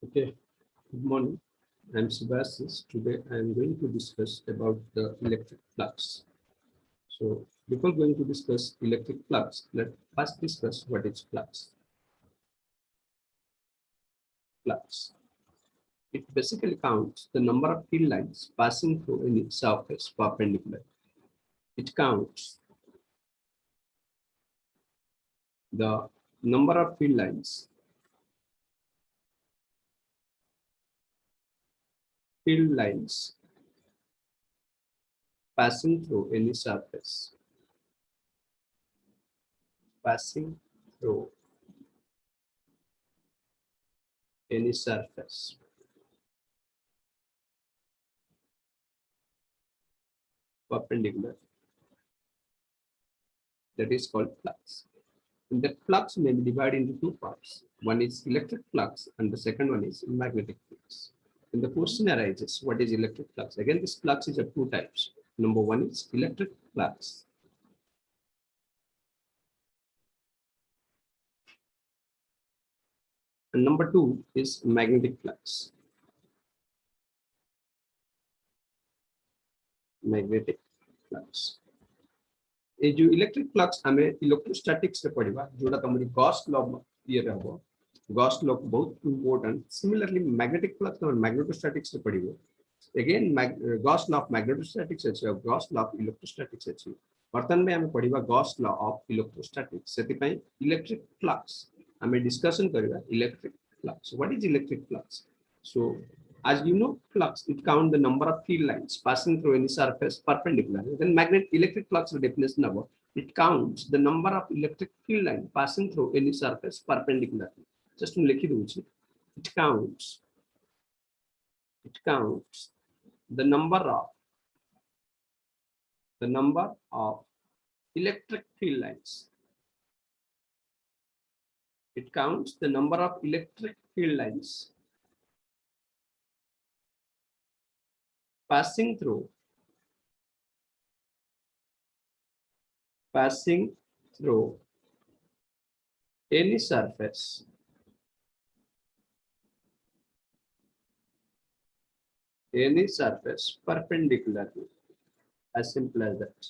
Okay, good morning. I'm Subhasis. Today I'm going to discuss about the electric flux. So before going to discuss electric flux, let's first discuss what is flux. Flux. It basically counts the number of field lines passing through any surface perpendicular. It counts the number of field lines passing through any surface. Passing through any surface. Perpendicular. That is called flux. And that flux may be divided into two parts. One is electric flux and the second one is magnetic flux. And the question arises, what is electric flux? Again, this flux is of two types. Number one is electric flux. And number two is magnetic flux. Magnetic flux. ये जो electric flux हमें electrostatics रे पढ़िबा जोटा तमरी Gauss law ये रहबो Gauss law बहुत important similarly magnetic flux और magnetostatics रे पढ़िबो again Gauss law of magnetostatics अछि और गॉस लॉ ऑफ इलेक्ट्रोस्टैटिक्स अछि वर्तमान में हमें पढ़िबा गॉस लॉ ऑफ इलेक्ट्रोस्टैटिक्स सेति पई इलेक्ट्रिक फ्लक्स हमें डिस्कशन करबा electric flux what is electric flux so as you know, flux, it counts the number of field lines passing through any surface perpendicular. Then electric flux definition about it counts the number of electric field lines passing through any surface perpendicular. Just to let you know, it counts the number of electric field lines. It counts the number of electric field lines passing through any surface perpendicularly. As simple as that.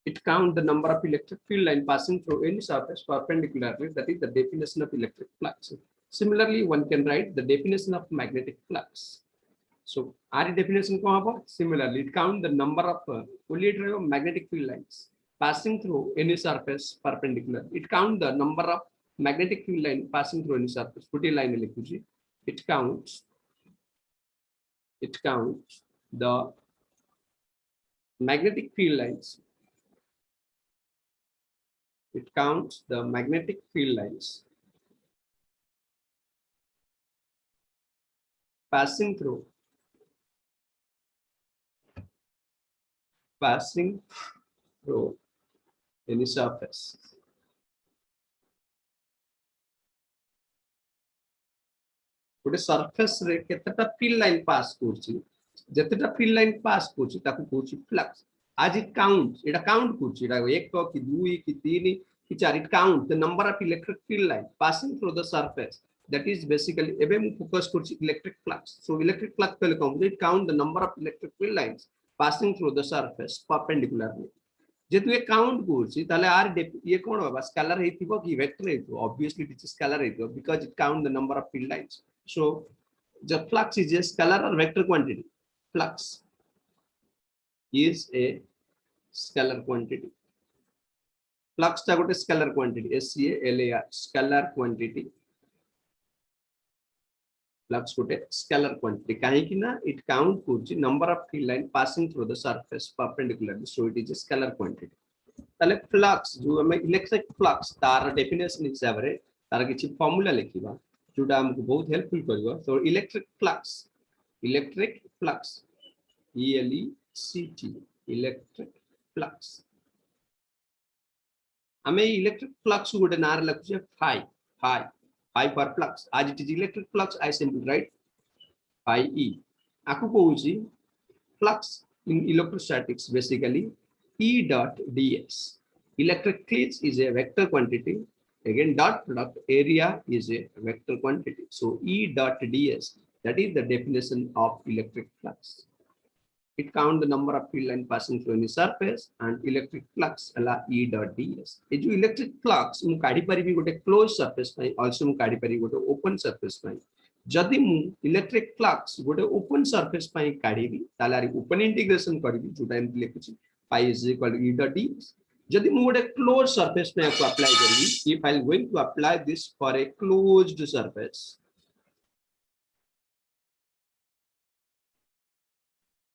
It counts the number of electric field line passing through any surface perpendicularly. That is the definition of electric flux. Similarly, one can write the definition of magnetic flux. So, our definition similarly, it counts the number of magnetic field lines passing through any surface perpendicular. It counts the number of magnetic field line passing through any surface. Put a line. It counts the magnetic field lines. It counts the magnetic field lines passing through any surface. गोटे surface रे केतेटा field line pass करछि जतेटा field line pass करछि ताकू कहछि flux आज it count एटा count करछि एटा 1 कि 2 कि 3 कि 4 it count the number of electric field line passing through the surface that is basically एबे मु फोकस करछि electric flux so electric flux पहले कहू it count the number of electric field lines passing through the surface perpendicularly जेतु ये count करछि ताले are ये कोन होबा स्केलर हेतिबो कि वेक्टर हेतिबो ऑब्वियसली इट इज स्केलर हेतिबो because it count the number of field lines so the flux is a scalar or vector quantity flux is a scalar quantity flux ta gote scalar quantity scalar scalar quantity flux gote scalar quantity kahi ki na it count kurchi number of field line passing through the surface perpendicularly so it is a scalar quantity tale flux jo ame electric flux tar definition hisab re tar kichi formula lekhiba जोटा हमको बहुत helpful करबो so electric flux ELECT electric flux हमें electric flux गोटे नार लखुचे phi for flux आज it is electric flux I simple write phi E आकु कहूची flux in electrostatics basically E dot ds electric field is a vector quantity Again, dot product area is a vector quantity. So E dot ds, that is the definition of electric flux. It count the number of field line passing through any surface and electric flux ala E dot ds. ये जो electric flux मु काढ़ी परिबी गोटे closed surface पाई, also मु काढ़ी परिबी गोटे open surface पाई. जदि मु electric flux गोटे open surface पाई काढ़ीबी ताले आरी open integration करिबी जोटा एमति लिखुची pi is equal to E dot ds. जदि मु गोटे closed surface पे आपको apply करिबी, if I am going to apply this for a closed surface,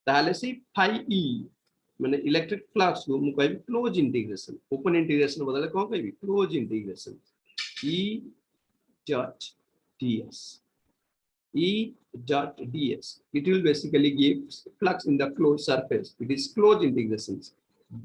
ताले सी phi e माने इलेक्ट्रिक फ्लक्स को मु कहबी क्लोज इंटीग्रेशन, ओपन इंटीग्रेशन बदले कोन कहबी close integration E dot ds. E dot ds, it will basically give flux in the closed surface. It is closed integrations.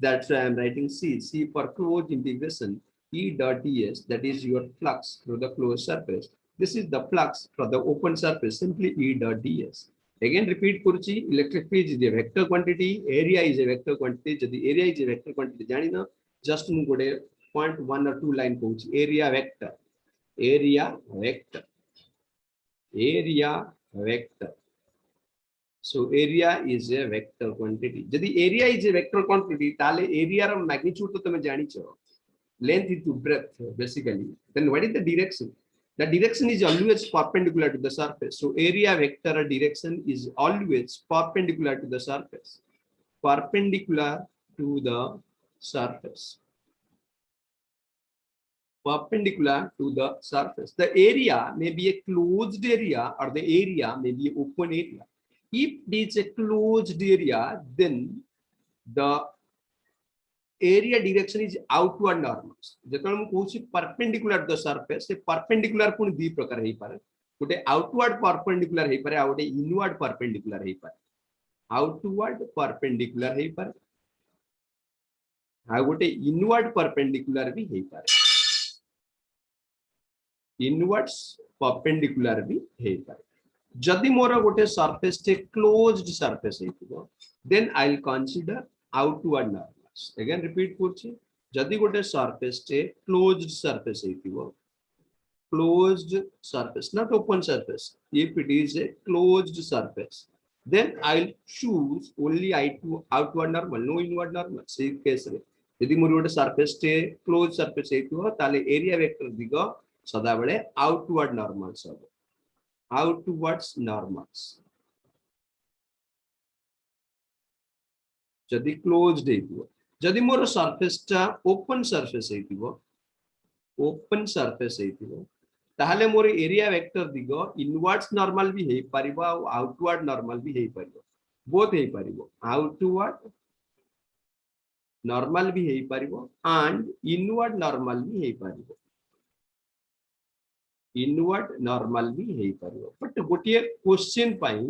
That's why I am writing C for closed integration. E dot ds, that is your flux through the closed surface. This is the flux for the open surface, simply E dot ds. Again repeat kuruchi, electric field is a vector quantity, area is a vector quantity. Jodi area is a vector quantity jani na, just mu gode 0.1 or 2 line kohuchi, area vector, area vector, area vector. So area is a vector quantity. Jodi area is a vector quantity, tale area ro magnitude to tame janicho, length into breadth basically. Then what is the direction? The direction is always perpendicular to the surface. So area vector direction is always perpendicular to the surface. Perpendicular to the surface. Perpendicular to the surface. The area may be a closed area or the area may be an open area. If it is a closed area, then the area direction is outward normals. जेतल मु कहूची perpendicular to the surface, से perpendicular पुनी दी प्रकार हेई पारे. गोटे outward perpendicular हेई पारे, आ गोटे inward perpendicular हेई पारे. Outward perpendicular हेई पारे. आ गोटे inward perpendicular भी हेई पारे. Inwards perpendicular भी हेई पारे. जदि मोर गोटे surface ते closed surface हेइथिबो, then I'll consider outward normal. Again repeat kurchi, jadi gote surface te closed surface heitibo, closed surface, not open surface. If it is a closed surface, then I'll choose only outward normal, no inward normal. Sei case re jadi mori gote surface te closed surface heitibo, tale area vector digo sada bele outward normals hobo, outwards normals. जदि closed हेतिबो, जदि मोर surface टा open surface हेतिबो, open surface हेतिबो, ताहाले मोर area vector दिगो इनवर्ड्स नॉर्मल भी हेई परिबो आ आउटवर्ड नॉर्मल भी हेई परिबो, बोथ हेई परिबो, आउटवर्ड नॉर्मल भी हेई परिबो एंड इनवर्ड नॉर्मल भी हेई परिबो, इनवर्ड नॉर्मल भी हेई परिबो. बट गोटिए क्वेश्चन पाई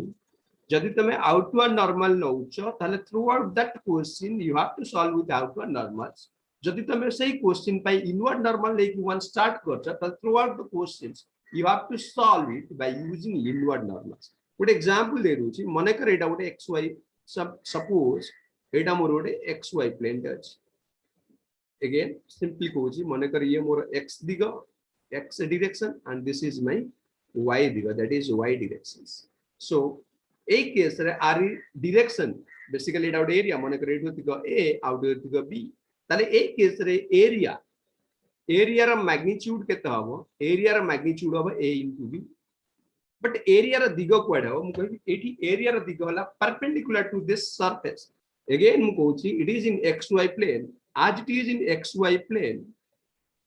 जदि तमे आउटवर्ड नॉर्मल नउचो ताले throughout that question you have to solve with outward normals. जदि तमे सही क्वेश्चन पाई इनवर्ड नॉर्मल लेके वन स्टार्ट करछ त throughout the questions you have to solve it by using inward normals. गोटे एग्जांपल दे रुची, मने कर एटा गोटे xy, सपोज एटा मोर गोटे xy plane touch. Again simply कहूची, मने कर ये मोर x दिग, x direction and this is my y दिग, that is y directions. So एक केस रे आर डायरेक्शन बेसिकली एटा गोटे एरिया, मने कर एठो दिग a आउट दिग b, ताले एक केस रे एरिया, एरिया रा मैग्नीट्यूड केते हबो, एरिया रा मैग्नीट्यूड हबो a into b. But area रा दिग कोड हबो, मु कहबी एठी एरिया रा दिग होला perpendicular to this surface. Again मु कहूची it is in xy plane, आज it is in xy plane,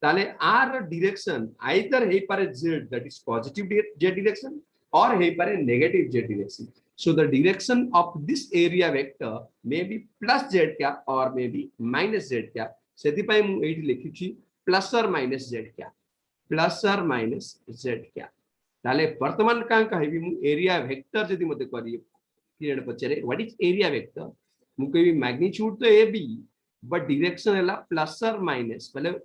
ताले आर डायरेक्शन आइदर हे पारे z, that is positive z direction, or हे पारे negative z direction. So the direction of this area vector may be plus z cap or may be minus z cap. सेति पई मु एठी लिखिछि plus or minus z cap, plus or minus z cap. ताले वर्तमान का कहबी मु area vector जदि मते करी पीरियड पचरे व्हाट इज एरिया वेक्टर, मु कहबी मैग्नीट्यूड तो ab बट डायरेक्शन हला प्लस और माइनस, मतलब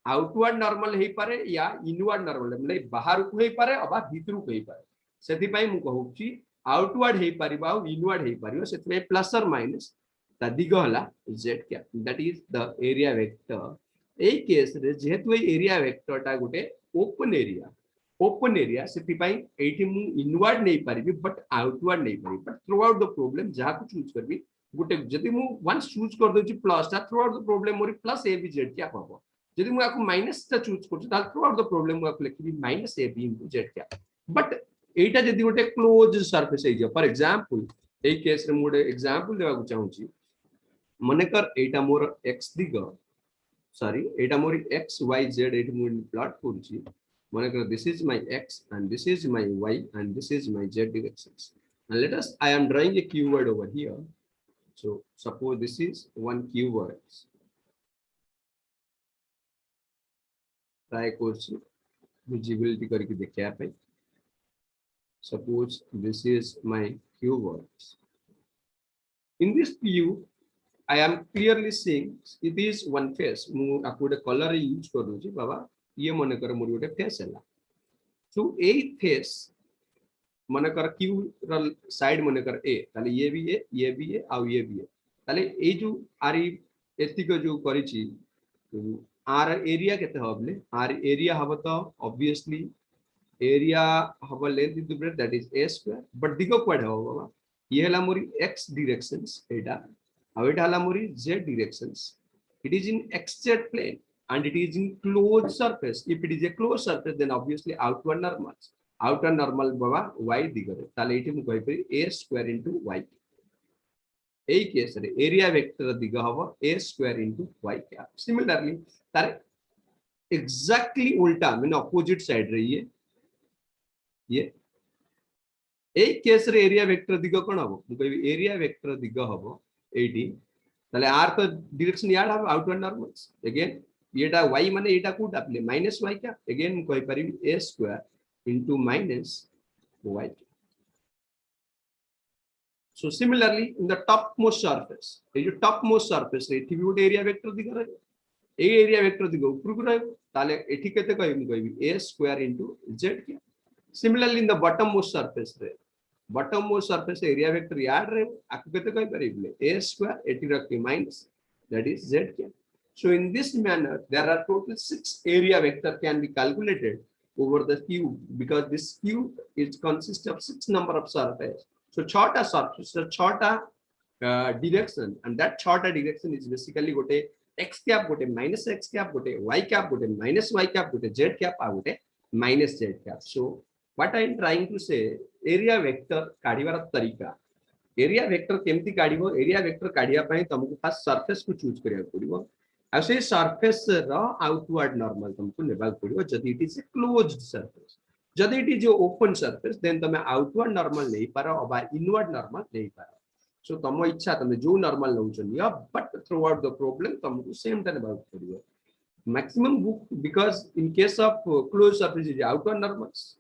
आउटवर्ड नॉर्मल हे पारे या इनवर्ड नॉर्मल, मतलब बाहर को हे पारे अबा भीतर को हे पारे. सेति पई मु कहूछि आउटवर्ड हे परिबा इनवर्ड हे परिबा, सेति में प्लस और माइनस द दिग हला z cap, that is the area vector A case रे जेहेतु एरिया वेक्टर टा गोटे ओपन एरिया से मु इनवर्ड नहीं पारिबी बट आउटवर्ड नहीं पारिबी but throughout the problem जहाँ को चूज करबी गोटे जदि मु वंस चूज कर दोची प्लस टा throughout the problem more plus A B Z क्या हबो जदि मु आको माइनस टा चूज करछु ताल थ्रू आउट द प्रोब्लेम मु आको लिखबी minus a b into z क्या बट एटा जदि गोटे क्लोज सरफेस हे फॉर एग्जांपल ए केस रे मु गोटे एग्जांपल देबा को चाहूची मने कर एटा मोर x दिग सॉरी एटा मोर x y z एट मु प्लॉट करछि मने कर this is my x and this is my y and this is my z directions and let us I am drawing a keyword over here so suppose this is one keyword try करछि visibility करके देखिया पे suppose this is my keywords in this view I am clearly seeing it is one face मु Akude colour use करू छी बाबा ये मन कर मोर गोटे फेस हैला सो ए फेस मन कर क्यू र साइड मन कर ए ताले ये भी ए आ ये भी ए ताले ए जो आरी एतिक जो करी छी आर एरिया केते हबले आर एरिया हब तो obviously area hub length into breadth that is a square but दिगो क्वाड हो बाबा ये हला मोरी x directions Etah How it halamuri z directions. It is in xz plane and it is in closed surface. If it is a closed surface, then obviously outward normals. Outer normal baba y digare. Tale iti mu koi pari a square into y. A case re area vector diga hava a square into y cap. Similarly, tare exactly ulta mean opposite side re ye a case re area vector diga kon habo. Mu koi area vector diga habo 80 তাহলে r তো direction याड হবে outward normals again एटा y माने एटा coat आपले -y क्या again कहि परिबी a square into -y so similarly in the top most surface A जो top most surface रे एठी भी गोटे एरिया वेक्टर दिग रे ए एरिया वेक्टर दिग ऊपर को रहबो ताले एठी केते कहबी a स्क्वायर इनटू z क्या similarly in the bottom most surface रे bottom most surface area vector याद रहे आपको कहते कहीं पर इबले a square 80 रख के minus that is z क्या so in this manner there are total 6 area vector can be calculated over the cube because this cube is consist of 6 number of surface so shorter surface so shorter direction and that shorter direction is basically gote x cap gote minus x cap gote y cap gote minus y cap gote z cap uh gote minus z cap so what I am trying to say area vector काढिबार तरीका area vector केमती काढिबो area vector काढिया पई तुमको first surface को choose करिया पड़िबो आ से surface रो outward normal तुमको लेबा पड़िबो जदी it is a closed surface जदी it is open surface then तुम आउटवर्ड नॉर्मल नहीं पारो अबा इनवर्ड नॉर्मल नहीं पारो सो तुम इच्छा तुम जो नॉर्मल लउछनी but throughout the problem तुमको सेम टा लेबा पड़िबो maximum book because in case of closed surface is outward normals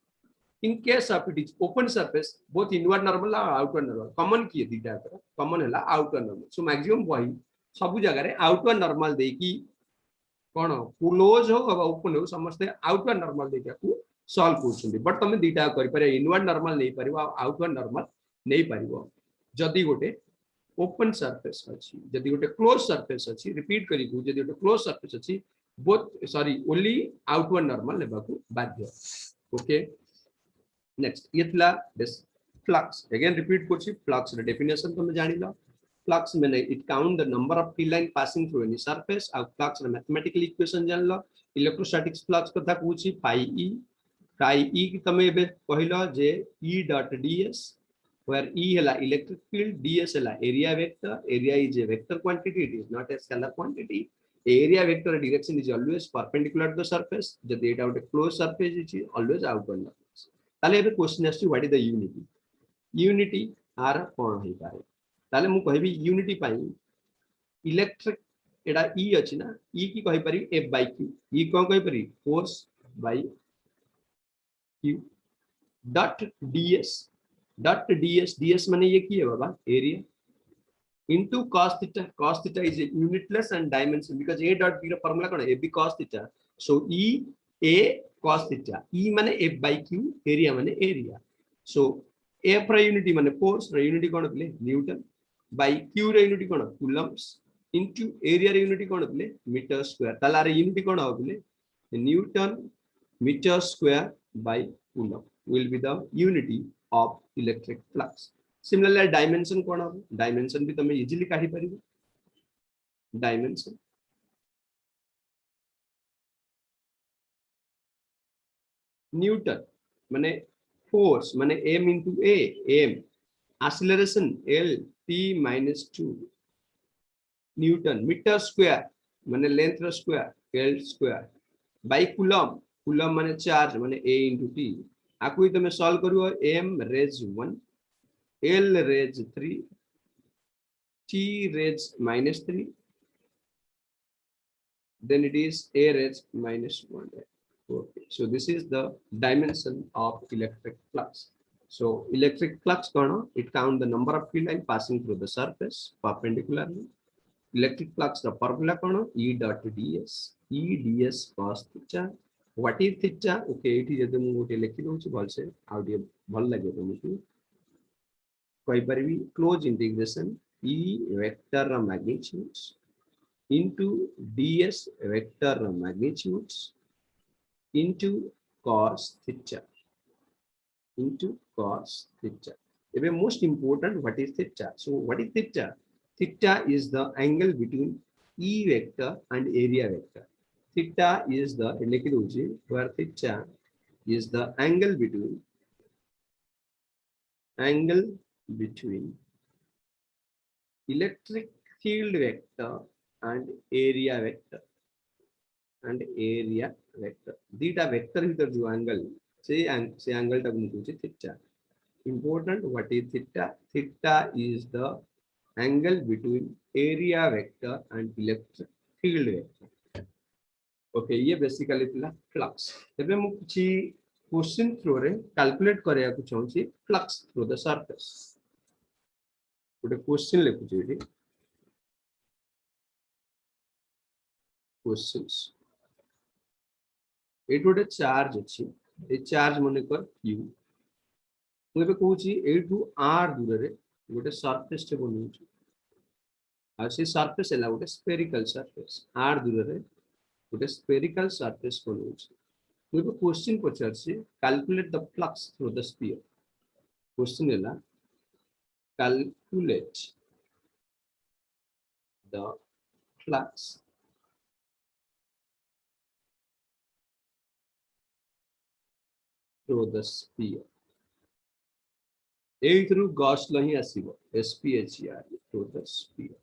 in case of it is open surface both inward normal और outward normal common किए दीटा कर common है outward normal so maximum वही सब जगह रे outward normal दे की कौन क्लोज हो अब ओपन हो समझते outward normal दे को सॉल्व करछुंदी बट तुम दीटा कर पारे inward normal नहीं परिबो outward normal नहीं परिबो जदी गोटे ओपन सरफेस अछि जदी गोटे क्लोज सरफेस अछि रिपीट करी को जदी गोटे क्लोज सरफेस अछि both sorry only outward normal लेबा को बाध्य ओके नेक्स्ट ये थला दिस फ्लक्स अगेन रिपीट करछि फ्लक्स रे डेफिनेशन तुम जानि लो फ्लक्स माने it count the number of free line passing through any surface और फ्लक्स रे मैथमेटिकल इक्वेशन जान लो इलेक्ट्रोस्टैटिक्स फ्लक्स कथा कहूछि फाई ई की तमे बे कहलो जे e dot ds where e हला इलेक्ट्रिक फील्ड ds हला area is a vector quantity it is not a scalar quantity area vector direction is always perpendicular to the surface जदि एटा उटे close surface is always outward ताले एबे question आछि what is the unity आर कोन होई पारे ताले मु कहबी यूनिटी पाई इलेक्ट्रिक एडा ई अछि ना ई की कहि पारी f by q ई कोन कहि पारी force by q dot ds माने ये की है बाबा area into cos theta is unitless and dimension because a dot b ର formula cone ab cos theta so e a cos theta e माने f by q area माने area so f ର unity माने force ର unity कोन बले Newton by q ର unity कोन coulombs into area unit कौन बोले मीटर स्क्वायर तालार यूनिट कौन हो बोले newton metre square by coulomb will be the unity of electric flux. Similarly dimension कौन हो dimension भी तमे इजीली काढी परिबो dimension न्यूटन माने फोर्स माने m into a m acceleration l t minus 2 newton metre square माने लेंथ रो square l square by coulomb coulomb माने चार्ज माने a into t आकु ही तमे सॉल्व करियो m raise 1 l raise 3 t raise minus 3 then it is a raised minus 1. Okay, so this is the dimension of electric flux. So electric flux it count the number of field line passing through the surface perpendicularly. Electric flux the formula E dot ds E ds cos theta. What is theta? Okay, it is जब मुझे लिखी दूँ ची बोल से out ये भल लगे तो मुझे कोई बार भी close integration E vector magnitudes into ds vector magnitudes into cos theta even most important what is theta. So what is theta? Theta is the angle between E vector and area vector. Theta is the where theta is the angle between electric field vector and area vector dita vector हितर जो angle से angle टा मुझे theta. Important what is theta? Theta is the angle between area vector and electric field vector. Okay, ये basically थिला flux. एबे मु किछि question through रे calculate करिया को चाहूची flux through the surface. गोटे question लिखुची एठी questions. एठी गोटे चार्ज अछि ए चार्ज मने कर q मुझे कहूची एठू r दूर रे गोटे सरफेस टे बनउची आ से सरफेस एला गोटे स्फेरिकल सरफेस r दूर रे गोटे स्फेरिकल सरफेस बनउची मुझे क्वेश्चन पचारसी calculate the flux through the sphere question एला calculate the flux through the sphere A through Gauss law ही आसीबो SPHER through the sphere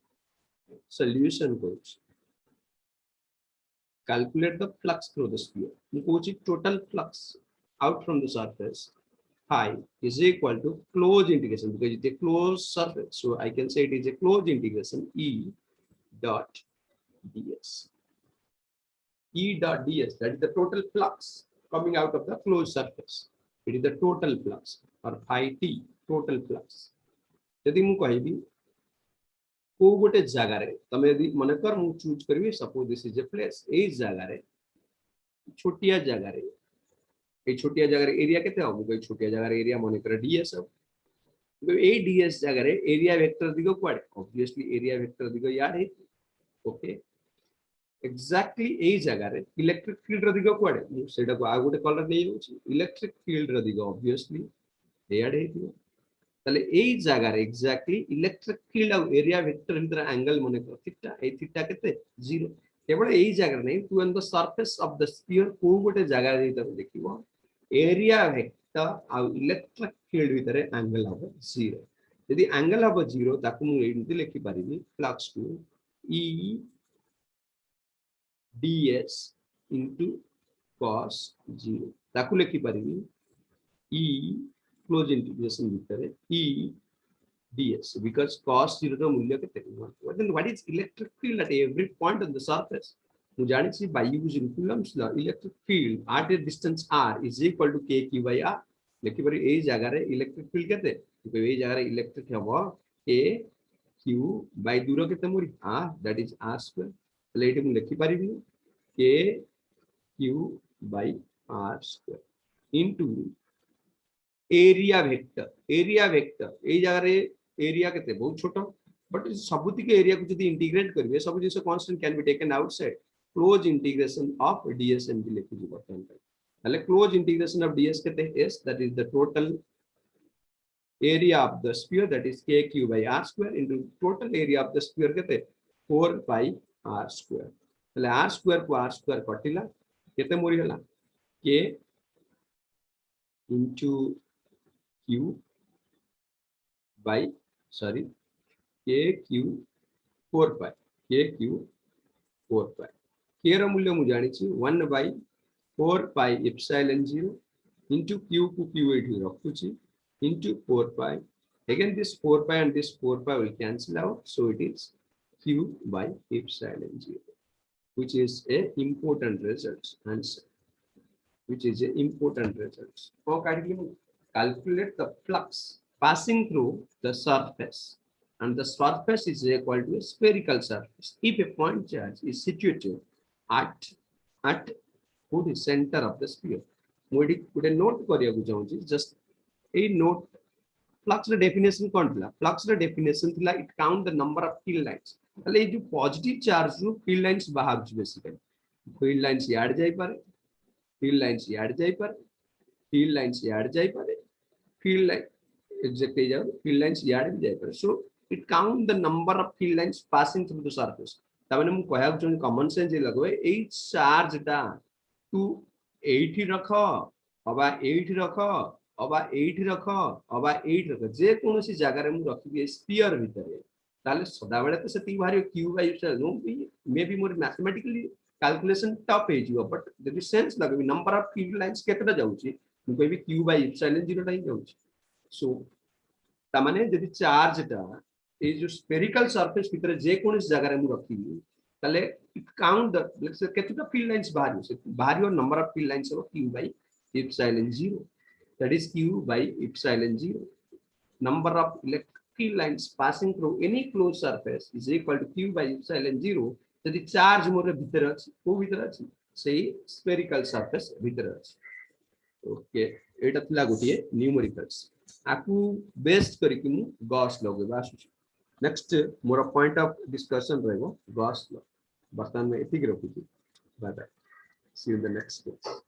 solution goes calculate the flux through the sphere मुझे total flux out from the surface phi is equal to closed integration because it is a closed surface, so I can say it is a closed integration E dot ds. E dot ds, that is the total flux coming out of the closed surface. It is the total flux or phi t total flux. यदि मु कहबी को गोटे जगह रे तमे यदि मन कर मु चूज करबी suppose this is a place ए जगह रे छोटिया जगह रे ए छोटिया जगह रे एरिया केते हो मु छोटिया जगह रे एरिया मन कर ds हो तो ए ds जगह रे एरिया वेक्टर दिगो क्वाड ऑब्वियसली एरिया वेक्टर दिगो याद है ओके एक्जाक्टली ए जगह रे इलेक्ट्रिक फील्ड रो दिगो क्वाड मु सेटा को आ गोटे कलर नै होची इलेक्ट्रिक फील्ड रो दिगो ऑब्वियसली याद है ताले एई जगह रे एक्जाक्टली इलेक्ट्रिक फील्ड और एरिया वेक्टर हितर एंगल मने कर थीटा ए थीटा केते 0 केवल एई जगह नै टू on the surface of the sphere को गोटे जगह रे तमे देखिबो एरिया वेक्टर और इलेक्ट्रिक फील्ड हितर एंगल हो 0 यदि एंगल हो 0 ताकू मु एंती लिखि परिबी flux to E ds into cos 0 ताकू लिखि परिबी E close integration भितर E ds because cos 0 रो मूल्य केते 1 then what is electric field at every point on the surface मु जानि छी by using Coulomb's law electric field at a distance r is equal to k q by r लिखि परि ए जगह रे electric field केते तो ए जगह रे इलेक्ट्रिक हबो k q by दूर केते मोरी r that is r square तले एठी मु लिखि परिबी k q by r square into area vector ए जगह रे एरिया केते बहुत छोटो बट सबुतिक एरिया को जदी इंटीग्रेट करिवे सब since constant can be taken outside close integration of ds एमडी लिखि जी बर्तन ताले क्लोज इंटीग्रेशन ऑफ ds केते s that is the total area of the sphere, that is k q by r square into total area of the sphere केते 4 by r square ताले r square को r square कटिला केते मोरी हला k into q by sorry k q 4 pi k q 4 pi k ର मूल्य ମୁଁ ଜାଣିଛି 1 by 4 pi epsilon 0 into q को q ଏଠି ରଖୁଛି into 4 pi. Again, this 4 pi and this 4 pi will cancel out, so it is q by epsilon 0, which is a important result answer. Which is a important result. Okay, calculate the flux passing through the surface, and the surface is equal to a spherical surface. If a point charge is situated at the center of the sphere, Modi Gute note करिया को चाहूची just a note flux रे definition कोन थिला flux रे definition थिला it count the number of field lines तले ए जो positive charge रो field lines बाहर छु बेसिकली फील्ड लाइंस याड जाई पारे फील्ड लाइंस याड जाई पारे फील्ड लाइंस याड जाई पारे फील्ड लाइन एग्जैक्ट ए जाओ फील्ड लाइंस याड भी जाई पारे so it count the number of field lines passing through the surface त माने मु कहया छु कॉमन सेंस जे लगवे ए चार्ज दा तू एठी रख अबा एठी रख अबा एठी रख अबा एठी रख जे कोनोसी जगह रे मु रखबी स्फीयर भितरे ताले सदा बेले तो सेती भारी q by no maybe more mathematically calculation tough हे जियो बट द सेंस लगबी नंबर ऑफ फील्ड लाइंस केतटा जाउची मु कहबी q बाय एप्सिलॉन 0 टा ही जाउची सो ता माने जदी चार्ज टा ए जो स्फेरिकल सरफेस भितरे जे कोनोसी जगह रे मु रखबी ताले it count the let's say केतटा field lines बाहरी और नंबर ऑफ फील्ड लाइंस हो q by epsilon 0 that is q by epsilon 0 number of electric lines passing through any closed surface is equal to q by epsilon 0 यदि charge more भीतर अछि को भीतर अछि सेही स्फेरिकल सरफेस भीतर अछि ओके एटा थिला गोटिए न्यूमेरिकल्स आकु बेस्ड करी कि मु गॉस लगेबा आसु नेक्स्ट मोर पॉइंट ऑफ डिस्कशन रहबो गॉस लॉ बर्तमान में एतिक रखुची bye bye see you in the next class